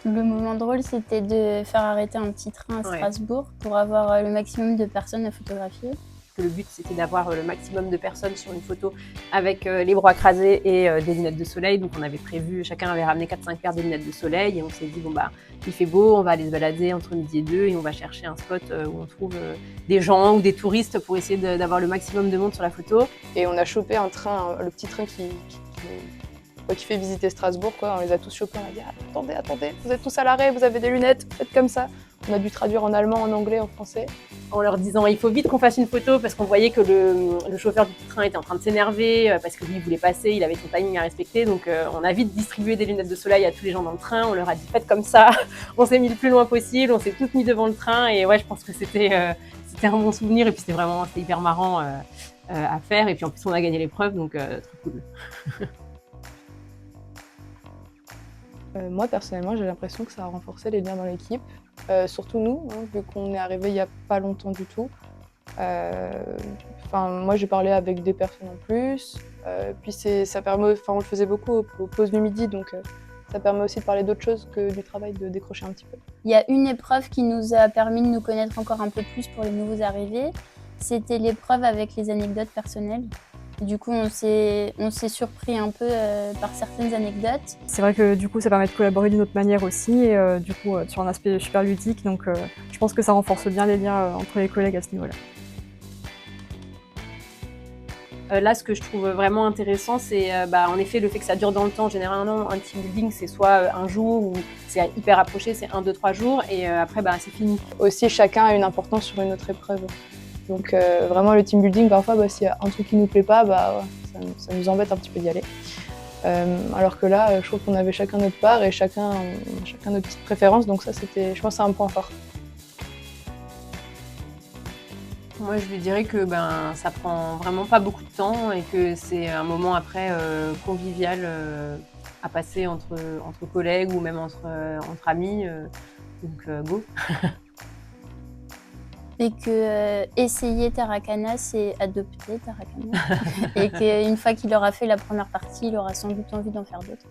Le moment drôle, c'était de faire arrêter un petit train à Ouais. Strasbourg pour avoir le maximum de personnes à photographier. Le but, c'était d'avoir le maximum de personnes sur une photo avec les bras écrasés et des lunettes de soleil. Donc on avait prévu, chacun avait ramené 4-5 paires de lunettes de soleil et on s'est dit, bon bah, il fait beau, on va aller se balader entre midi et 2 et on va chercher un spot où on trouve des gens ou des touristes pour essayer d'avoir le maximum de monde sur la photo. Et on a chopé un train, le petit train qui fait visiter Strasbourg, quoi. On les a tous chopés, on a dit attendez, vous êtes tous à l'arrêt, vous avez des lunettes, faites comme ça. On a dû traduire en allemand, en anglais, en français. En leur disant il faut vite qu'on fasse une photo parce qu'on voyait que le chauffeur du petit train était en train de s'énerver parce que lui il voulait passer, il avait son timing à respecter. Donc on a vite distribué des lunettes de soleil à tous les gens dans le train, on leur a dit faites comme ça. On s'est mis le plus loin possible, on s'est toutes mis devant le train et ouais, je pense que c'était un bon souvenir et puis c'était hyper marrant à faire et puis en plus on a gagné l'épreuve donc trop cool. Moi personnellement j'ai l'impression que ça a renforcé les liens dans l'équipe, surtout nous, hein, vu qu'on est arrivé il n'y a pas longtemps du tout. Moi j'ai parlé avec des personnes en plus, puis ça permet, on le faisait beaucoup aux pauses du midi, donc ça permet aussi de parler d'autres choses que du travail, de décrocher un petit peu. Il y a une épreuve qui nous a permis de nous connaître encore un peu plus pour les nouveaux arrivés. C'était l'épreuve avec les anecdotes personnelles. Du coup, on s'est surpris un peu par certaines anecdotes. C'est vrai que du coup, ça permet de collaborer d'une autre manière aussi, et sur un aspect super ludique. Donc, je pense que ça renforce bien les liens entre les collègues à ce niveau-là. Là, ce que je trouve vraiment intéressant, c'est en effet le fait que ça dure dans le temps. Généralement, un team building, c'est soit un jour ou c'est hyper approché, c'est 1, 2, 3 jours et après, c'est fini. Aussi, chacun a une importance sur une autre épreuve. Donc vraiment, le team building, parfois, s'il y a un truc qui nous plaît pas, ça nous embête un petit peu d'y aller. Alors que là, je trouve qu'on avait chacun notre part et chacun notre petite préférence. Donc ça, je pense, c'est un point fort. Moi, je lui dirais que ça prend vraiment pas beaucoup de temps et que c'est un moment après convivial à passer entre collègues ou même entre amis. Donc go. Et que essayer Tarakana, c'est adopter Tarakana. Et qu'une fois qu'il aura fait la première partie, il aura sans doute envie d'en faire d'autres.